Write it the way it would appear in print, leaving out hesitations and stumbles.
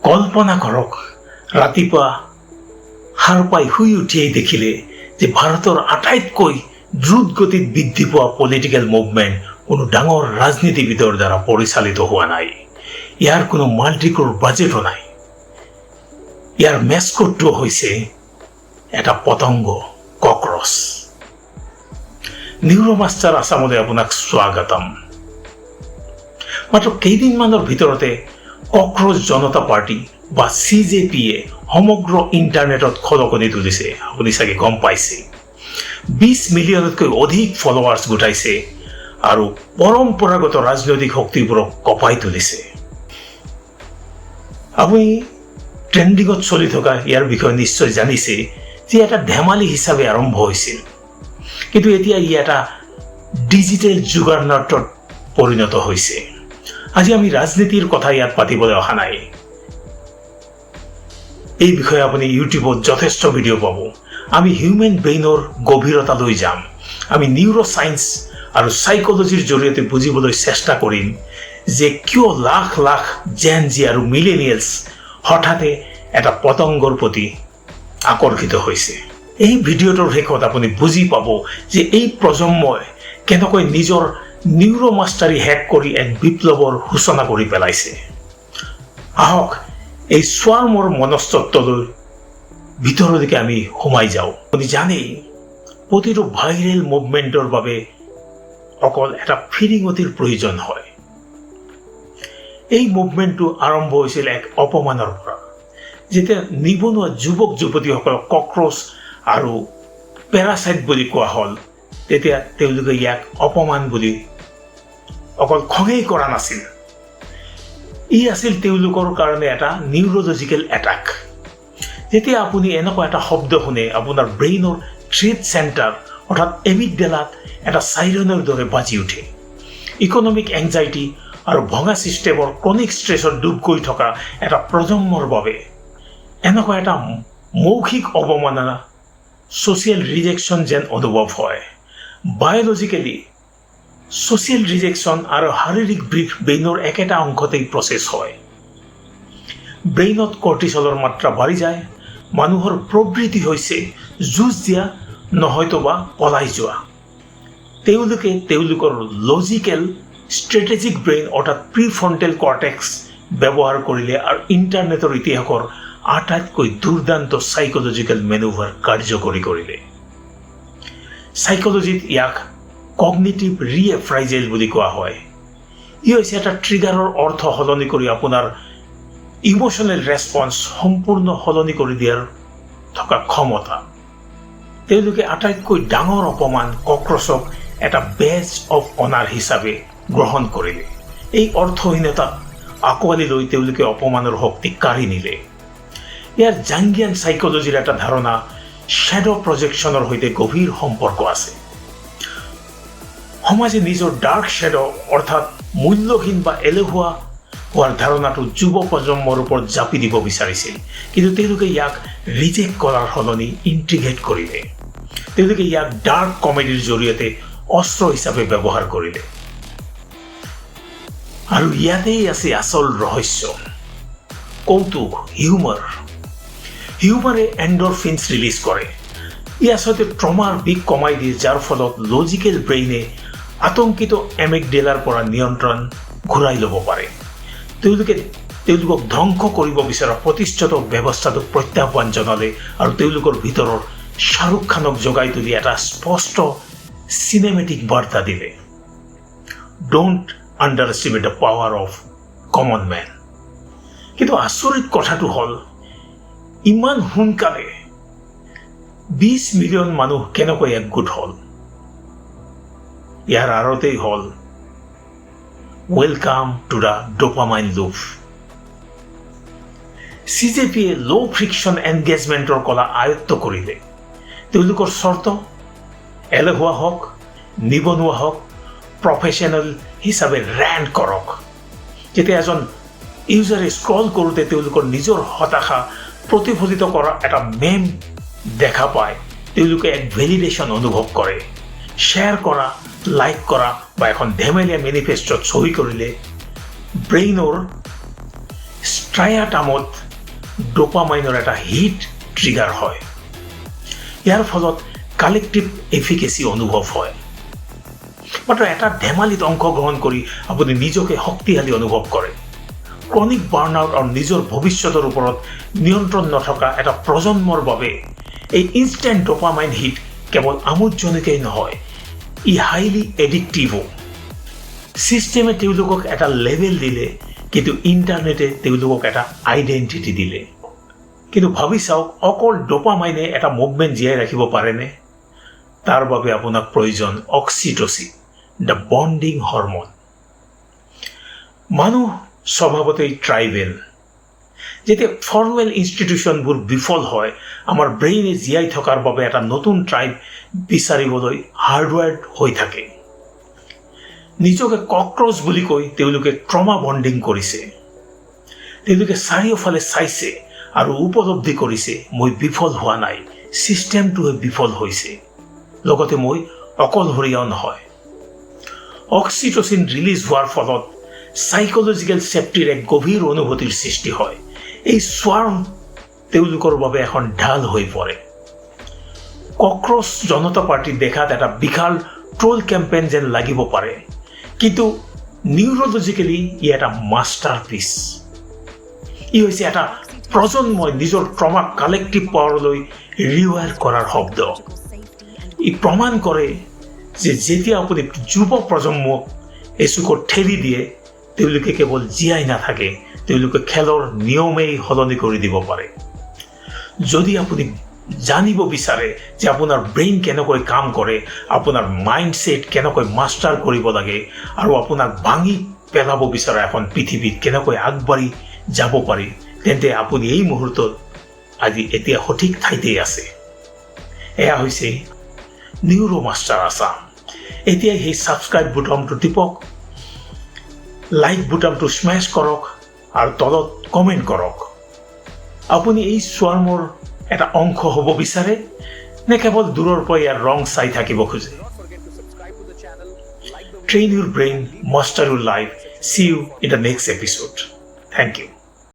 কল্পনা কৰক ৰাতিপুৱা সাৰ পাই শুই উঠিয়েই দেখিলে যে ভাৰতৰ আটাইতকৈ দ্ৰুত গতিত বৃদ্ধি পোৱা পলিটিকেল মুভমেণ্ট কোনো ডাঙৰ ৰাজনীতিবিদৰ দ্বাৰা পৰিচালিত হোৱা নাই। ইয়াৰ কোনো মাল্টিক্ৰ'ৰ বাজেটো নাই। ইয়াৰ মেস্কটটো হৈছে এটা পতংগ, কক্ৰচ। নিউৰোমাষ্টাৰ আছামলৈ আপোনাক স্বাগতম। মাত্ৰ কেইদিনমানৰ ভিতৰতে কক্ৰচ জনতা পাৰ্টি বা CJPয়ে সমগ্ৰ ইণ্টাৰনেটত খলকনি তুলিছে। আপুনি চাগে গম পাইছে। 20 মিলিয়নতকৈ অধিক ফলোৱাৰ্ছ গোটাইছে আৰু পৰম্পৰাগত ৰাজনৈতিক শক্তিবোৰক কঁপাই তুলিছে। আপুনি ট্ৰেণ্ডিঙত চলি থকা ইয়াৰ বিষয়ে নিশ্চয় জানিছে যে এটা ধেমালি হিচাপে আৰম্ভ হৈছিল, কিন্তু এতিয়া ই এটা ডিজিটেল জুগাৰনাটত পৰিণত হৈছে। আজি আমি ৰাজনীতিৰ কথা ইয়াত পাতিবলৈ অহা নাই। এই বিষয়ে আপুনি ইউটিউবত যথেষ্ট ভিডিঅ' পাব। আমি হিউমেন ব্ৰেইনৰ গভীৰতালৈ যাম। আমি নিউৰো ছায়েন্স আৰু চাইক'লজিৰ জৰিয়তে বুজিবলৈ চেষ্টা কৰিম যে কিয় লাখ লাখ জেন জি আৰু মিলেনিয়েলছ হঠাতে এটা পতংগৰ প্ৰতি আকৰ্ষিত হৈছে। এই ভিডিঅ'টোৰ শেষত আপুনি বুজি পাব যে এই প্ৰজন্মই কেনেকৈ নিজৰ নিউৰোমাষ্টাৰী হেক কৰি এক বিপ্লৱৰ সূচনা কৰি পেলাইছে। আহক এই স্বাৰ্মৰ মনস্তত্বলৈ ভিতৰলৈকে আমি সোমাই যাওঁ। আপুনি জানেই প্ৰতিটো ভাইৰেল মুভমেণ্টৰ বাবে অকল এটা ফিৰিঙতিৰ প্ৰয়োজন হয়। এই মুভমেণ্টটো আৰম্ভ হৈছিল এক অপমানৰ পৰা। যেতিয়া নিবনুৱা যুৱক যুৱতীসকলক কক্ৰচ আৰু পেৰাচাইট বুলি কোৱা হ'ল, তেতিয়া তেওঁলোকে ইয়াক অপমান বুলি অকল খঙেই কৰা নাছিল। ই আছিল তেওঁলোকৰ কাৰণে এটা নিউৰলজিকেল এটাক। যেতিয়া আপুনি এনেকুৱা এটা শব্দ শুনে, আপোনাৰ ব্ৰেইনৰ থ্ৰেট চেণ্টাৰ অৰ্থাৎ এমিগডেলাত এটা চাইৰনৰ দৰে বাজি উঠে। ইকনমিক এংজাইটি আৰু ভঙা ছিষ্টেমৰ ক্ৰনিক ষ্ট্ৰেছত ডুব গৈ থকা এটা প্ৰজন্মৰ বাবে এনেকুৱা এটা মৌখিক অৱমাননা, ছ'চিয়েল ৰিজেকশ্যন যেন অনুভৱ হয়। বায়'লজিকেলি ছ'চিয়েল ৰিজেকশ্যন আৰু শাৰীৰিক ব্ৰেইনৰ একেটা অংশতেই প্ৰচেছ হয়। ব্ৰেইনত কৰ্টিচলৰ মাত্ৰা বাঢ়ি যায়। মানুহৰ প্ৰবৃত্তি হৈছে যুঁজ দিয়া নহয়তোবা পলাই যোৱা। তেওঁলোকে তেওঁলোকৰ লজিকেল ষ্ট্ৰেটেজিক ব্ৰেইন অৰ্থাৎ প্ৰিফ্ৰণ্টেল কৰ্টেক্স ব্যৱহাৰ কৰিলে আৰু ইণ্টাৰনেটৰ ইতিহাসৰ আটাইতকৈ দুৰ্দান্ত চাইক'লজিকেল মেনুভাৰ কাৰ্যকৰী কৰিলে। চাইক'লজিত ইয়াক কগনিটিভ ৰিএফ্ৰাইজেল বুলি কোৱা হয়। ই হৈছে এটা ট্ৰিগাৰৰ অৰ্থ সলনি কৰি আপোনাৰ ইম'চনেল ৰেছপন্স সম্পূৰ্ণ সলনি কৰি দিয়াৰ থকা ক্ষমতা। তেওঁলোকে আটাইতকৈ ডাঙৰ অপমান কক্ৰচক এটা বেজ অফ অনাৰ হিচাপে গ্ৰহণ কৰিলে। এই অৰ্থহীনতাক আঁকোৱালি লৈ তেওঁলোকে অপমানৰ শক্তি কাঢ়ি নিলে। ইয়াৰ জাংগিয়ান চাইক'লজিৰ এটা ধাৰণা শ্বেডো প্ৰজেকশ্যনৰ সৈতে গভীৰ সম্পৰ্ক আছে। সমাজে নিজৰ ডাৰ্ক শ্বেডো অৰ্থাৎ মূল্যহীন বা এলেহুৱা হোৱাৰ ধাৰণাটো যুৱ প্ৰজন্মৰ ওপৰত জাপি দিব বিচাৰিছিল, কিন্তু তেওঁলোকে ইয়াক ৰিজেক্ট কৰাৰ সলনি ইণ্টিগ্ৰেট কৰিলে। তেওঁলোকে ইয়াক ডাৰ্ক কমেডিৰ জৰিয়তে অস্ত্ৰ হিচাপে ব্যৱহাৰ কৰিলে। আৰু ইয়াতেই আছে আচল ৰহস্য, কৌতুক, হিউমাৰ। হিউমাৰে এণ্ডৰফিনছ ৰিলিজ কৰে। ই আচলতে ট্ৰমাৰ বিষ কমাই দিয়ে, যাৰ ফলত লজিকেল ব্ৰেইনে আতংকিত এমিগডেলাৰ পৰা নিয়ন্ত্ৰণ ঘূৰাই ল'ব পাৰে। তেওঁলোকক ধ্বংস কৰিব বিচৰা প্ৰতিষ্ঠিত ব্যৱস্থাটোক প্ৰত্যাহ্বান জনালে আৰু তেওঁলোকৰ ভিতৰৰ শ্বাহৰুখ খানক জগাই তুলি এটা স্পষ্ট চিনেমেটিক বাৰ্তা দিলে, don't underestimate the power of common men. কিন্তু আচৰিত কথাটো হ'ল, ইমান সোনকালে 20 মিলিয়ন মানুহ কেনেকৈ একগোট হ'ল? ইয়াৰ আঁৰতেই হ'ল welcome to the dopamine loop. CJPয়ে ল' ফ্ৰিকশ্যন এংগেজমেণ্টৰ কলা আয়ত্ত কৰিলে। তেওঁলোকৰ চৰ্ত এলেহুৱা হওক, নিবনুৱা হওক, প্ৰফেশ্যনেল হিচাপে ৰেণ্ট কৰক। যেতিয়া এজন ইউজাৰে স্ক্ৰল কৰোঁতে তেওঁলোকৰ নিজৰ হতাশা প্ৰতিফলিত কৰা এটা মেম দেখা পায়, তেওঁলোকে এক ভেলিডেশ্যন অনুভৱ কৰে। শ্বেয়াৰ কৰা, লাইক কৰা বা এখন ধেমেলীয়া মেনিফেষ্টত চহী কৰিলে ব্ৰেইনৰ ষ্ট্ৰায়াটামত ডোপামাইনৰ এটা হিট ট্ৰিগাৰ হয়। ইয়াৰ ফলত কালেক্টিভ এফিকেচি অনুভৱ হয়। মাত্ৰ এটা ধেমালিত অংশগ্ৰহণ কৰি আপুনি নিজকে শক্তিশালী অনুভৱ কৰে। ক্ৰনিক বাৰ্ণআউট আৰু নিজৰ ভৱিষ্যতৰ ওপৰত নিয়ন্ত্ৰণ নথকা এটা প্ৰজন্মৰ বাবে এই ইনষ্টেণ্ট ডোপামাইন হিট কেৱল আমোদজনকেই নহয়, ই হাইলি এডিক্টিভো। ছিষ্টেমে তেওঁলোকক এটা লেভেল দিলে, কিন্তু ইণ্টাৰনেটে তেওঁলোকক এটা আইডেণ্টিটি দিলে। কিন্তু ভাবি চাওক, অকল ডোপামাইনে এটা মুভমেণ্ট জীয়াই ৰাখিব পাৰেনে? তাৰ বাবে আপোনাক প্ৰয়োজন অক্সিটচিন, দ্য বণ্ডিং হৰমন। মানুহ স্বভাৱতেই ট্ৰাইবেল। যেতিয়া ফৰ্মেল ইনষ্টিটিউশ্যনবোৰ বিফল হয়, আমাৰ ব্ৰেইনে জীয়াই থকাৰ বাবে এটা নতুন ট্ৰাইব বিচাৰিবলৈ হাৰ্ডৱাৰ্ড হৈ থাকে। নিজকে কক্ৰচ বুলি কৈ তেওঁলোকে ট্ৰমা বণ্ডিং কৰিছে। তেওঁলোকে চাৰিওফালে চাইছে আৰু উপলব্ধি কৰিছে, মই বিফল হোৱা নাই, ছিষ্টেমটোৱে বিফল হৈছে, লগতে মই অকলশৰীয়াও নহয়। অক্সিটচিন ৰিলিজ হোৱাৰ ফলত চাইক'লজিকেল ছেফটিৰ এক গভীৰ অনুভূতিৰ সৃষ্টি হয়। এই স্বাৰ্ম তেওঁলোকৰ বাবে এখন ঢাল হৈ পৰে। কক্ৰচ জনতা পাৰ্টি দেখাত এটা বিশাল ট্ৰল কেম্পেইন যেন লাগিব পাৰে, কিন্তু নিউৰলজিকেলি ই এটা মাষ্টাৰপিচ। ই হৈছে এটা প্ৰজন্মই নিজৰ ট্ৰমা কালেক্টিভ পাৱাৰলৈ ৰিৱায়াৰ কৰাৰ শব্দ। ই প্ৰমাণ কৰে যে যেতিয়া আপুনি যুৱ প্ৰজন্মক এচুকত ঠেলি দিয়ে, তেওঁলোকে কেৱল জীয়াই নাথাকে, তেওঁলোকে খেলৰ নিয়মেই সলনি কৰি দিব পাৰে। যদি আপুনি জানিব বিচাৰে যে আপোনাৰ ব্ৰেইন কেনেকৈ কাম কৰে, আপোনাৰ মাইণ্ডছেট কেনেকৈ মাষ্টাৰ কৰিব লাগে, আৰু আপোনাক ভাঙি পেলাব বিচৰা এখন পৃথিৱীত কেনেকৈ আগবাঢ়ি যাব পাৰি, তেন্তে আপুনি এই মুহূৰ্তত এতিয়া সঠিক ঠাইতেই আছে। এয়া হৈছে নিউৰো মাষ্টাৰ আছাম। এতিয়া সেই ছাবস্ক্ৰাইব বুটামটো টিপক, লাইক বুটামটো স্মেছ কৰক আৰু তলত কমেণ্ট কৰক। আপুনি এই স্বাৰ্মৰ এটা অংশ হ'ব বিচাৰে নে কেৱল দূৰৰ পৰা ইয়াৰ ৰং চাই থাকিব খোজে? Train Euro brain, master Euro life. See you in the next episode. Thank you.